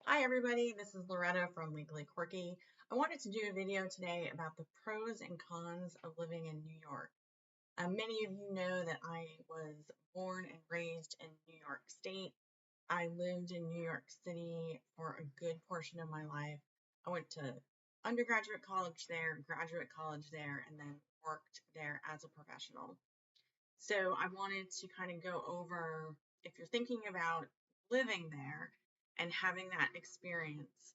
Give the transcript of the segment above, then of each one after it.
Hi everybody, this is Loretta from Legally Quirky. I wanted to do a video today about the pros and cons of living in New York. Many of you know that I was born and raised in New York State. I lived in New York City for a good portion of my life. I went to undergraduate college there, graduate college there, and then worked there as a professional. So I wanted to kind of go over if you're thinking about living there and having that experience,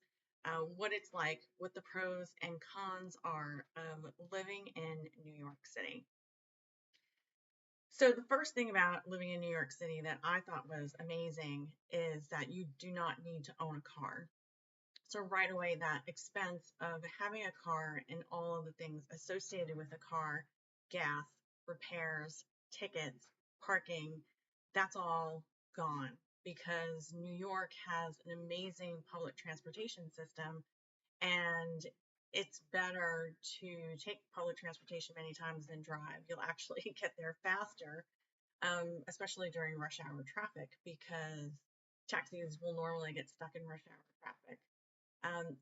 what it's like, what the pros and cons are of living in New York City. So the first thing about living in New York City that I thought was amazing is that you do not need to own a car. So right away, that expense of having a car and all of the things associated with a car, gas, repairs, tickets, parking, that's all gone because New York has an amazing public transportation system, and it's better to take public transportation many times than drive. You'll actually get there faster, especially during rush hour traffic, because taxis will normally get stuck in rush hour traffic.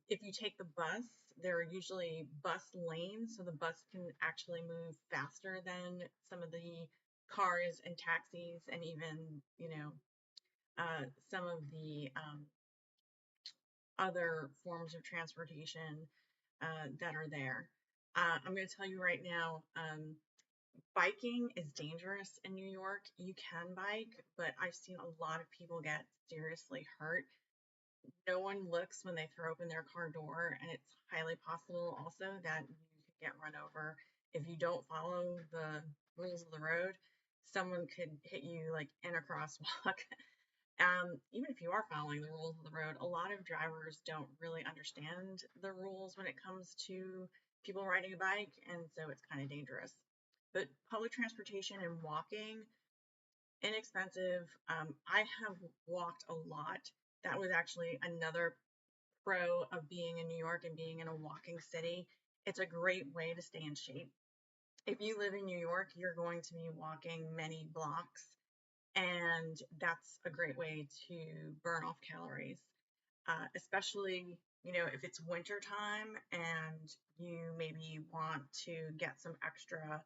If you take the bus, there are usually bus lanes, so the bus can actually move faster than some of the cars and taxis, and even some of the other forms of transportation that are there. I'm going to tell you right now, biking is dangerous in New York. You can bike, but I've seen a lot of people get seriously hurt. No one looks when they throw open their car door, and it's highly possible also that you could get run over if you don't follow the rules of the road. Someone could hit you like in a crosswalk. Even if you are following the rules of the road, a lot of drivers don't really understand the rules when it comes to people riding a bike, and so it's kind of dangerous. But public transportation and walking, inexpensive. I have walked a lot. That was actually another pro of being in New York and being in a walking city. It's a great way to stay in shape. If you live in New York, you're going to be walking many blocks, and that's a great way to burn off calories, especially if it's winter time and you maybe want to get some extra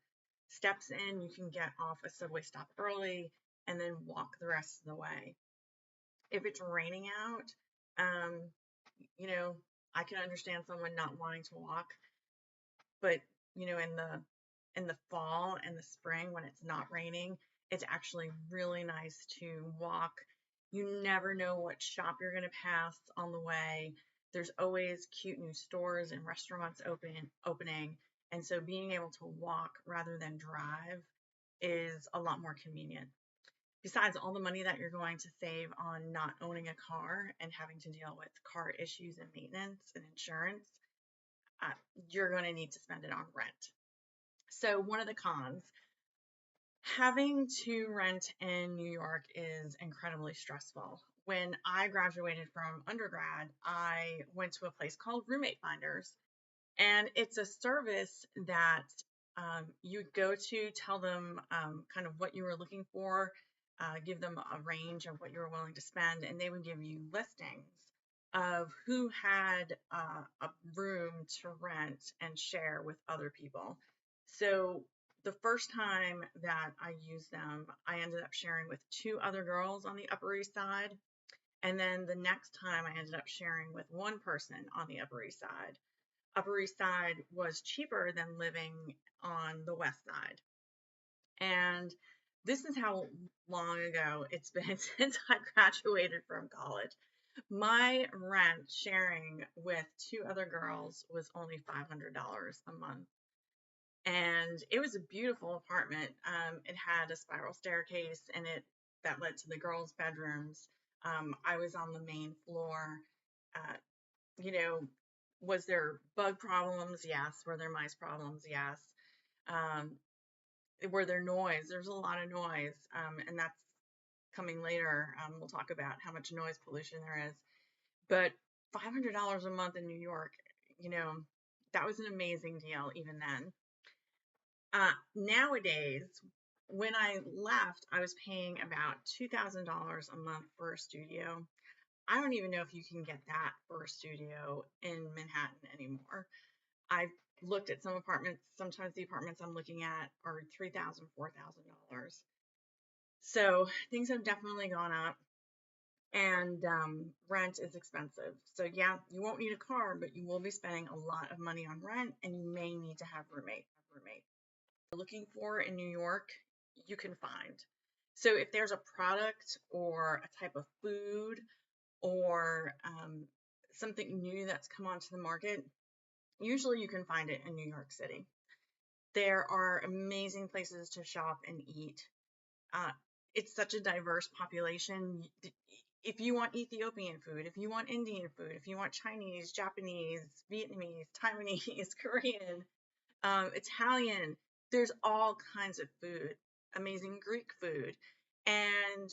steps in. You can get off a subway stop early and then walk the rest of the way. If it's raining out, um, you know, I can understand someone not wanting to walk, but in the fall and the spring when it's not raining, it's actually really nice to walk. You never know what shop you're going to pass on the way. There's always cute new stores and restaurants opening, and so being able to walk rather than drive is a lot more convenient. Besides all the money that you're going to save on not owning a car and having to deal with car issues and maintenance and insurance, uh, you're going to need to spend it on rent. So, one of the cons, having to rent in New York is incredibly stressful. When I graduated from undergrad, I went to a place called Roommate Finders, and it's a service that you go to, tell them kind of what you were looking for, give them a range of what you were willing to spend, and they would give you listings of who had a room to rent and share with other people. So the first time that I used them, I ended up sharing with two other girls on the Upper East Side. And then the next time I ended up sharing with one person on the Upper East Side. Upper East Side was cheaper than living on the West Side. And this is how long ago it's been since I graduated from college. My rent sharing with two other girls was only $500 a month. And it was a beautiful apartment. It had a spiral staircase in it that led to the girls' bedrooms. I was on the main floor. Uh, you know, was there bug problems? Yes. Were there mice problems? Yes. Um, were there noise? There's a lot of noise, and that's coming later. We'll talk about how much noise pollution there is. But $500 a month in New York, you know, that was an amazing deal even then. Nowadays, when I left, I was paying about $2,000 a month for a studio. I don't even know if you can get that for a studio in Manhattan anymore. I've looked at some apartments. Sometimes the apartments I'm looking at are $3,000, $4,000. So things have definitely gone up, and rent is expensive. So yeah, you won't need a car, but you will be spending a lot of money on rent, and you may need to have roommate. You're looking for in New York, you can find. So if there's a product or a type of food or something new that's come onto the market, usually you can find it in New York City. There are amazing places to shop and eat. Uh, it's such a diverse population. If you want Ethiopian food, if you want Indian food, if you want Chinese, Japanese, Vietnamese, Taiwanese, Korean, Italian, there's all kinds of food, amazing Greek food. And,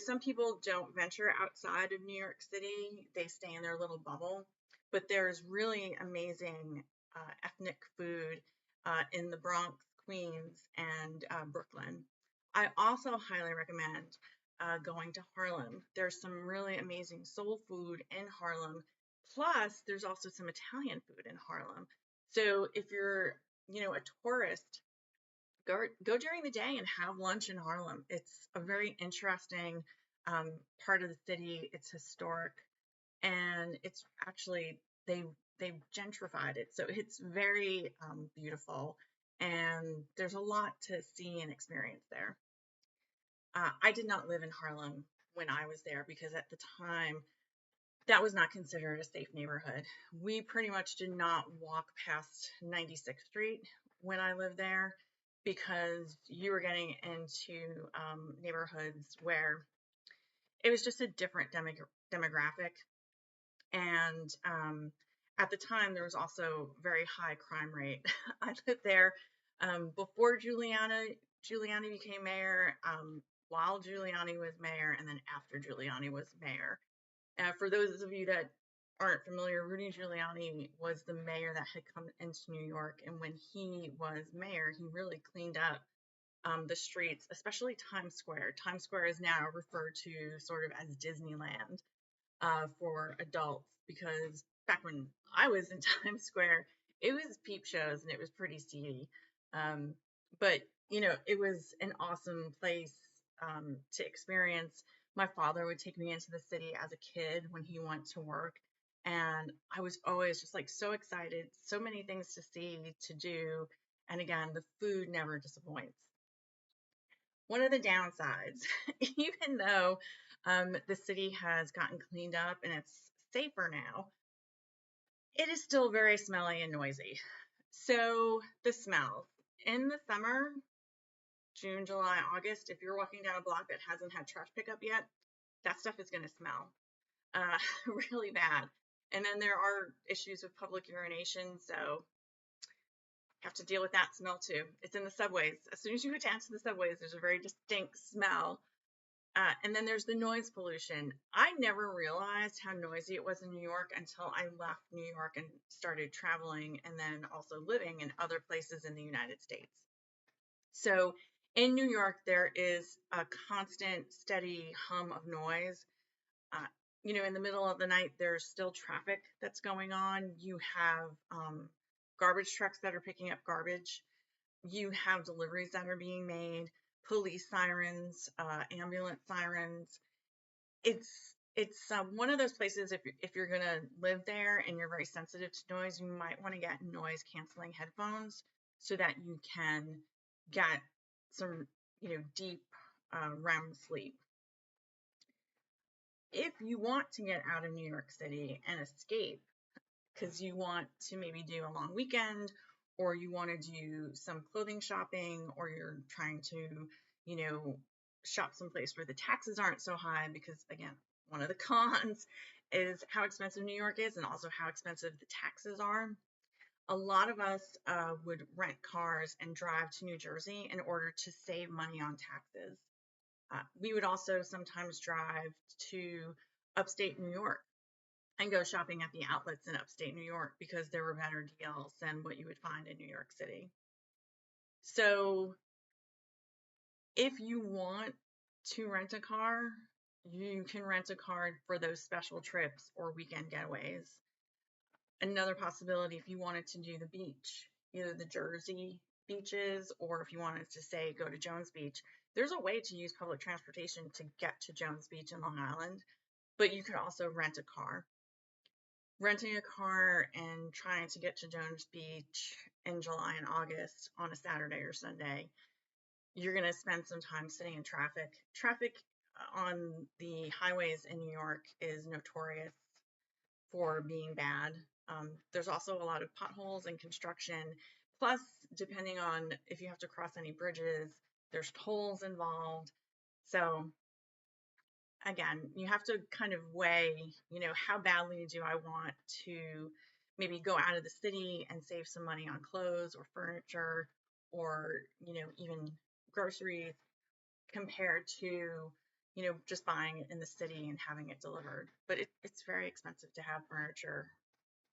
some people don't venture outside of New York City, they stay in their little bubble. But there's really amazing ethnic food in the Bronx, Queens, and Brooklyn. I also highly recommend going to Harlem. There's some really amazing soul food in Harlem. Plus, there's also some Italian food in Harlem. So if you're, a tourist, go during the day and have lunch in Harlem. It's a very interesting part of the city. It's historic, and it's actually they've gentrified it, so it's very beautiful, and there's a lot to see and experience there. I did not live in Harlem when I was there because at the time that was not considered a safe neighborhood. We pretty much did not walk past 96th Street when I lived there because you were getting into neighborhoods where it was just a different demographic. And at the time, there was also very high crime rate. I lived there before Giuliani became mayor, while Giuliani was mayor, and then after Giuliani was mayor. For those of you that aren't familiar, Rudy Giuliani was the mayor that had come into New York, and when he was mayor, he really cleaned up the streets, especially Times Square. Times Square is now referred to sort of as Disneyland for adults because back when I was in Times Square, it was peep shows and it was pretty seedy. Um, but it was an awesome place to experience. My father would take me into the city as a kid when he went to work, and I was always just like so excited, so many things to see, to do, and again, the food never disappoints. One of the downsides, even though the city has gotten cleaned up and it's safer now, it is still very smelly and noisy. So the smells in the summer, June, July, August, if you're walking down a block that hasn't had trash pickup yet, that stuff is going to smell uh, really bad. And then there are issues with public urination, so you have to deal with that smell too. It's in the subways. As soon as you go down to the subways, there's a very distinct smell. And then there's the noise pollution. I never realized how noisy it was in New York until I left New York and started traveling and then also living in other places in the United States. So in New York, there is a constant, steady hum of noise. Uh, in the middle of the night, there's still traffic that's going on. You have garbage trucks that are picking up garbage. You have deliveries that are being made, police sirens, ambulance sirens. It's one of those places if you're gonna live there and you're very sensitive to noise, you might want to get noise canceling headphones so that you can get some deep REM sleep. If you want to get out of New York City and escape because you want to maybe do a long weekend or you want to do some clothing shopping or you're trying to, shop someplace where the taxes aren't so high because again, one of the cons is how expensive New York is and also how expensive the taxes are. A lot of us would rent cars and drive to New Jersey in order to save money on taxes. We would also sometimes drive to upstate New York and go shopping at the outlets in upstate New York because there were better deals than what you would find in New York City. So if you want to rent a car, You can rent a car for those special trips or weekend getaways. Another possibility, if you wanted to do the beach, either the Jersey beaches or if you wanted to say go to Jones Beach, there's a way to use public transportation to get to Jones Beach in Long Island, but you could also rent a car. Renting a car and trying to get to Jones Beach in July and August on a Saturday or Sunday, you're going to spend some time sitting in traffic. Traffic on the highways in New York is notorious for being bad. There's also a lot of potholes and construction. Plus, depending on if you have to cross any bridges, there's tolls involved. So, again, you have to kind of weigh, how badly do I want to maybe go out of the city and save some money on clothes or furniture or, even groceries compared to, just buying it in the city and having it delivered. But it's very expensive to have furniture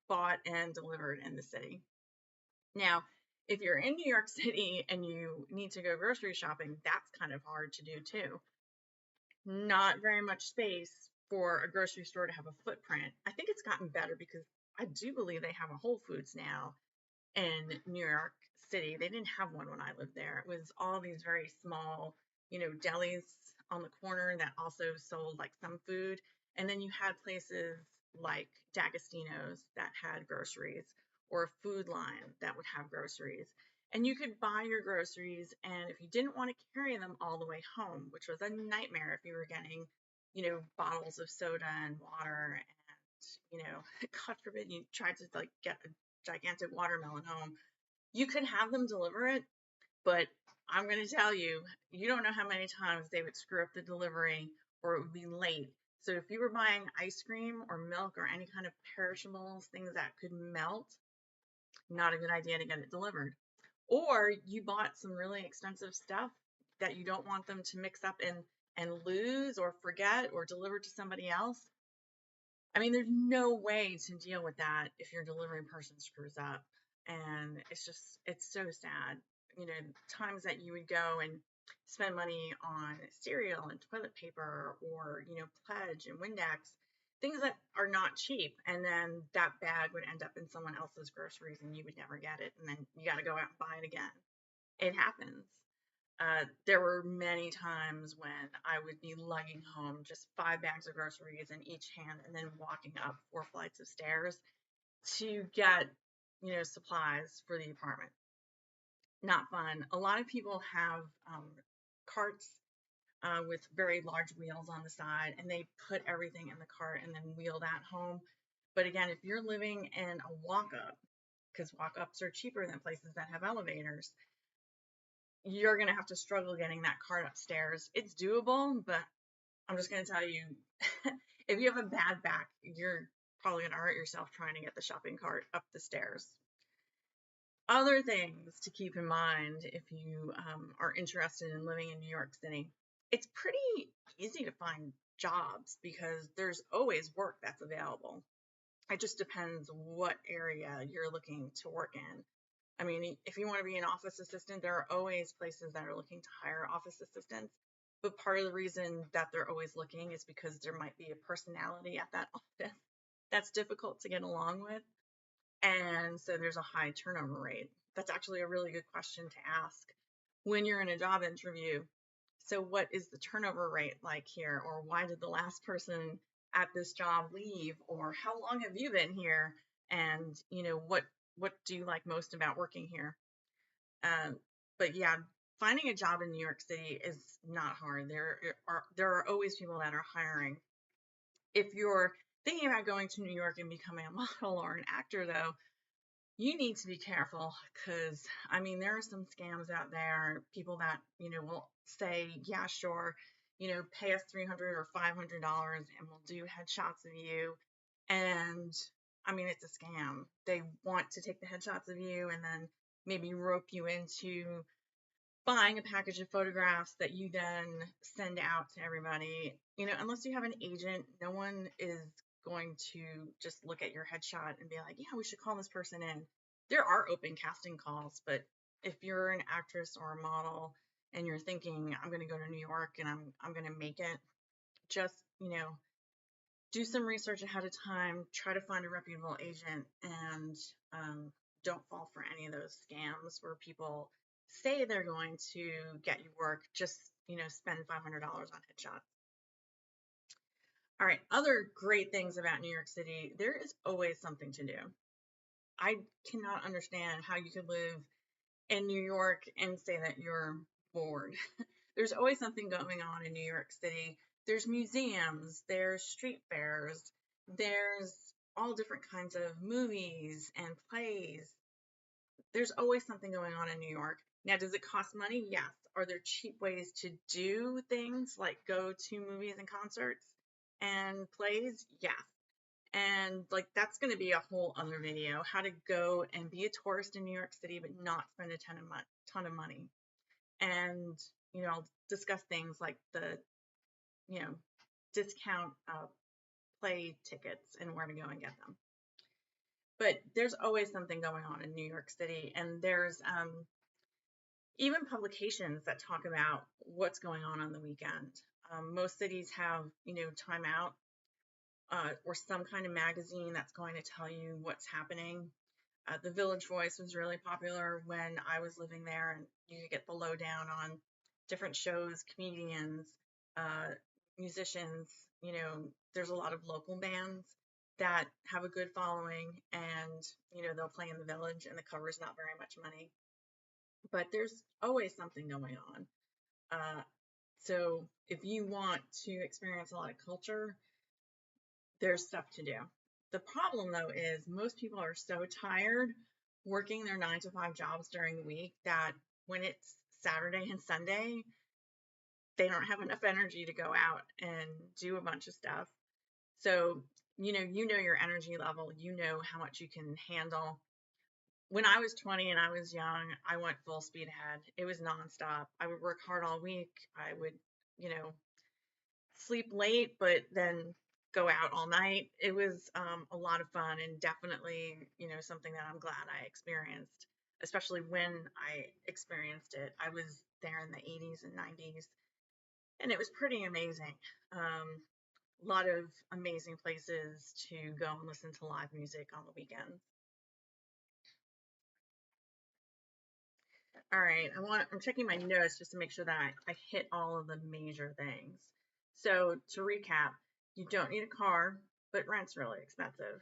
bought and delivered in the city. Now, if you're in New York City and you need to go grocery shopping, that's kind of hard to do too. Not very much space for a grocery store to have a footprint. I think it's gotten better because I do believe they have a Whole Foods now in New York City. They didn't have one when I lived there. It was all these very small, delis on the corner that also sold like some food. And then you had places like D'Agostino's that had groceries or a Food Line that would have groceries. And you could buy your groceries, and if you didn't want to carry them all the way home, which was a nightmare if you were getting, bottles of soda and water, and, God forbid you tried to like get a gigantic watermelon home, you could have them deliver it, but I'm going to tell you, you don't know how many times they would screw up the delivery or it would be late. So if you were buying ice cream or milk or any kind of perishables, things that could melt, not a good idea to get it delivered. Or you bought some really expensive stuff that you don't want them to mix up and lose or forget or deliver to somebody else. I mean, there's no way to deal with that if your delivery person screws up. And it's so sad. Times that you would go and spend money on cereal and toilet paper or, Pledge and Windex, things that are not cheap. And then that bag would end up in someone else's groceries and you would never get it. And then you got to go out and buy it again. It happens. There were many times when I would be lugging home just 5 bags of groceries in each hand and then walking up 4 flights of stairs to get, supplies for the apartment. Not fun. A lot of people have carts with very large wheels on the side, and they put everything in the cart and then wheel that home. But again, if you're living in a walk-up, because walk-ups are cheaper than places that have elevators, you're going to have to struggle getting that cart upstairs. It's doable, but I'm just going to tell you, if you have a bad back, you're probably going to hurt yourself trying to get the shopping cart up the stairs. Other things to keep in mind if you are interested in living in New York City, it's pretty easy to find jobs because there's always work that's available. It just depends what area you're looking to work in. I mean, if you want to be an office assistant, there are always places that are looking to hire office assistants. But part of the reason that they're always looking is because there might be a personality at that office that's difficult to get along with. And so there's a high turnover rate. That's actually a really good question to ask when you're in a job interview. So what is the turnover rate like here? Or why did the last person at this job leave? Or how long have you been here? And, what do you like most about working here? But yeah, finding a job in New York City is not hard. There are always people that are hiring. If you're thinking about going to New York and becoming a model or an actor, though, you need to be careful because, I mean, there are some scams out there. People that, will say, yeah, sure, pay us $300 or $500 and we'll do headshots of you. And I mean, it's a scam. They want to take the headshots of you and then maybe rope you into buying a package of photographs that you then send out to everybody. Unless you have an agent, no one is going to just look at your headshot and be like, yeah, we should call this person in. There are open casting calls, but if you're an actress or a model and you're thinking, I'm going to go to New York and I'm going to make it, just, do some research ahead of time, try to find a reputable agent, and don't fall for any of those scams where people say they're going to get you work, just, spend $500 on headshots. All right, other great things about New York City, there is always something to do. I cannot understand how you could live in New York and say that you're bored. There's always something going on in New York City. There's museums, there's street fairs, there's all different kinds of movies and plays. There's always something going on in New York. Now, does it cost money? Yes. Are there cheap ways to do things like go to movies and concerts and plays? Yes. And like that's going to be a whole other video, how to go and be a tourist in New York City but not spend a ton of money. And I'll discuss things like the discount play tickets and where to go and get them. But there's always something going on in New York City, and there's even publications that talk about what's going on the weekend. Most cities have Time Out or some kind of magazine that's going to tell you what's happening. The Village Voice was really popular when I was living there, and you could get the lowdown on different shows, comedians, musicians. There's a lot of local bands that have a good following, and they'll play in the Village, and the cover's not very much money, but there's always something going on. So if you want to experience a lot of culture, there's stuff to do. The problem, though, is most people are so tired working their 9 to 5 jobs during the week that when it's Saturday and Sunday, they don't have enough energy to go out and do a bunch of stuff. So, you know your energy level, how much you can handle. When I was 20 and I was young, I went full speed ahead. It was nonstop. I would work hard all week. I would, sleep late, but then go out all night. It was a lot of fun, and definitely, something that I'm glad I experienced, especially when I experienced it. I was there in the 80s and 90s, and it was pretty amazing. A lot of amazing places to go and listen to live music on the weekends. All right, I'm checking my notes just to make sure that I hit all of the major things. So to recap, you don't need a car, but rent's really expensive.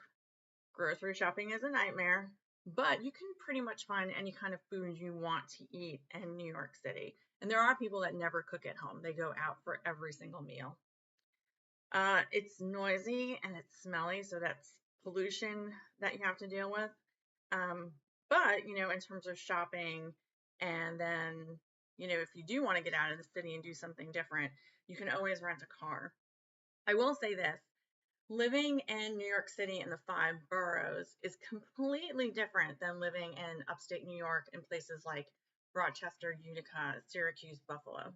Grocery shopping is a nightmare, but you can pretty much find any kind of food you want to eat in New York City. And there are people that never cook at home. They go out for every single meal. It's noisy and it's smelly, so that's pollution that you have to deal with. But, in terms of shopping, and then, if you do want to get out of the city and do something different, you can always rent a car. I will say this, living in New York City in the 5 boroughs is completely different than living in upstate New York in places like Rochester, Utica, Syracuse, Buffalo.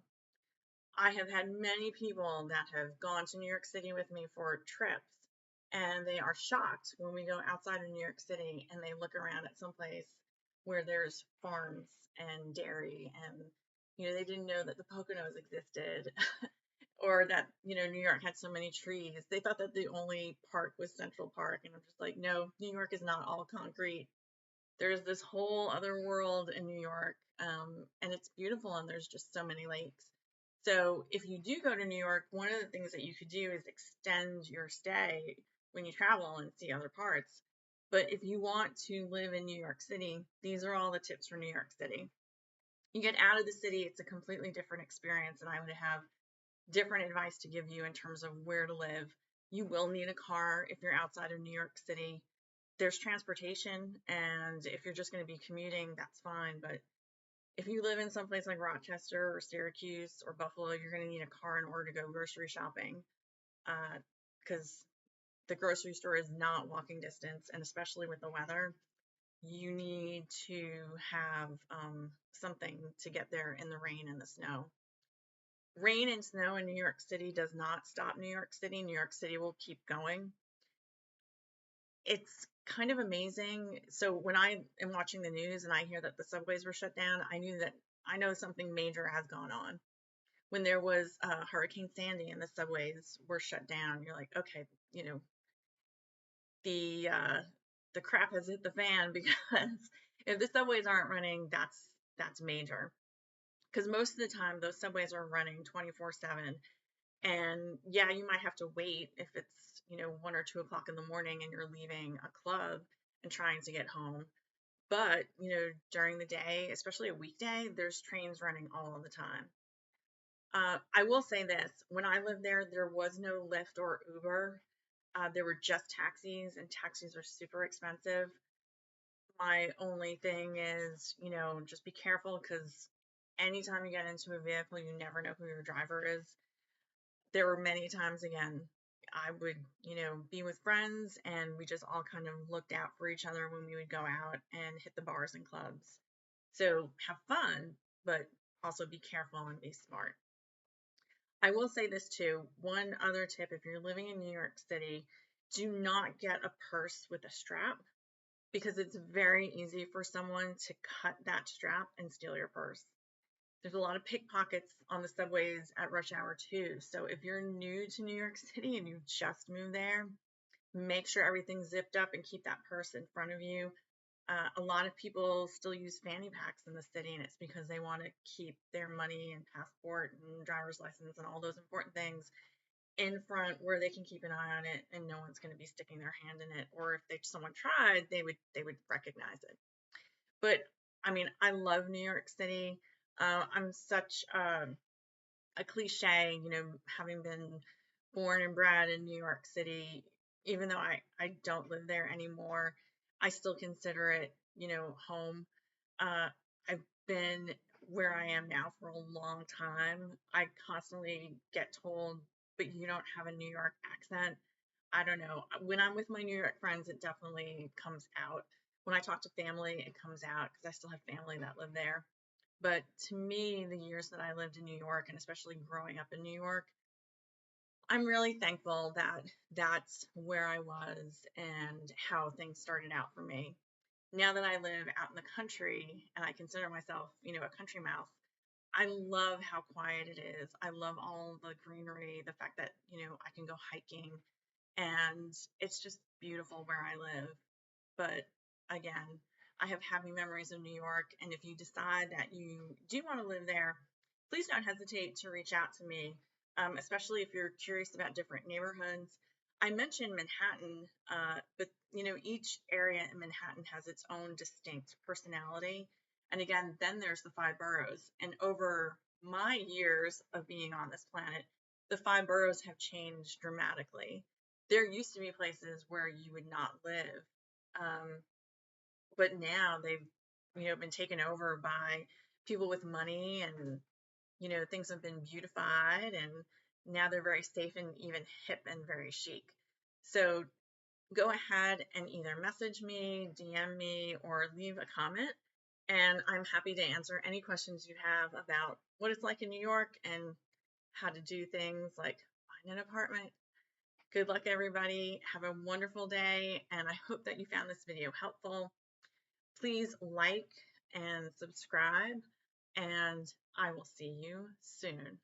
I have had many people that have gone to New York City with me for trips, and they are shocked when we go outside of New York City and they look around at some place where there's farms and dairy, and they didn't know that the Poconos existed or that New York had so many trees. They thought that the only park was Central Park, and I'm just like, no, New York is not all concrete. There's this whole other world in New York, and it's beautiful, and there's just so many lakes. So if you do go to New York, one of the things that you could do is extend your stay when you travel and see other parts. But if you want to live in New York City, these are all the tips for New York City. You get out of the city, it's a completely different experience, and I would have different advice to give you in terms of where to live. You will need a car if you're outside of New York City. There's transportation, and if you're just going to be commuting, that's fine. But if you live in someplace like Rochester or Syracuse or Buffalo, you're going to need a car in order to go grocery shopping, because the grocery store is not walking distance, and especially with the weather, you need to have something to get there in the rain and the snow. Rain and snow in New York City does not stop New York City. New York City will keep going. It's kind of amazing. So when I am watching the news and I hear that the subways were shut down, I know something major has gone on. when there was Hurricane Sandy and the subways were shut down, you're like, okay, you know, the crap has hit the fan because if the subways aren't running, that's major. Because most of the time those subways are running 24/7, and yeah, you might have to wait if it's, you know, 1 or 2 o'clock in the morning and you're leaving a club and trying to get home. But, you know, during the day, especially a weekday, there's trains running all of the time. I will say this, when I lived there, there was no Lyft or Uber. There were just taxis, and taxis are super expensive. My only thing is, you know, just be careful because anytime you get into a vehicle, you never know who your driver is. There were many times, again, I would, you know, be with friends and we just all kind of looked out for each other when we would go out and hit the bars and clubs. So have fun, but also be careful and be smart. I will say this too. One other tip, if you're living in New York City, do not get a purse with a strap because it's very easy for someone to cut that strap and steal your purse. There's a lot of pickpockets on the subways at rush hour too. So if you're new to New York City and you just moved there, make sure everything's zipped up and keep that purse in front of you. A lot of people still use fanny packs in the city, and it's because they want to keep their money and passport and driver's license and all those important things in front where they can keep an eye on it and no one's going to be sticking their hand in it. Or if someone tried, they would recognize it. But I mean, I love New York City. I'm such a cliche, you know, having been born and bred in New York City, even though I don't live there anymore, I still consider it, you know, home. I've been where I am now for a long time. I constantly get told, but you don't have a New York accent. I don't know. When I'm with my New York friends, it definitely comes out. When I talk to family, it comes out because I still have family that live there. But to me, the years that I lived in New York, and especially growing up in New York, I'm really thankful that that's where I was and how things started out for me. Now that I live out in the country and I consider myself, you know, a country mouse, I love how quiet it is. I love all the greenery, the fact that, you know, I can go hiking, and it's just beautiful where I live. But again, I have happy memories of New York. And if you decide that you do want to live there, please don't hesitate to reach out to me, especially if you're curious about different neighborhoods. I mentioned Manhattan, but you know, each area in Manhattan has its own distinct personality. And again, then there's the five boroughs. And over my years of being on this planet, the five boroughs have changed dramatically. There used to be places where you would not live, um, but now they've, you know, been taken over by people with money, and, you know, things have been beautified, and now they're very safe and even hip and very chic. So go ahead and either message me, DM me, or leave a comment. And I'm happy to answer any questions you have about what it's like in New York and how to do things like find an apartment. Good luck, everybody. Have a wonderful day, and I hope that you found this video helpful. Please like and subscribe, and I will see you soon.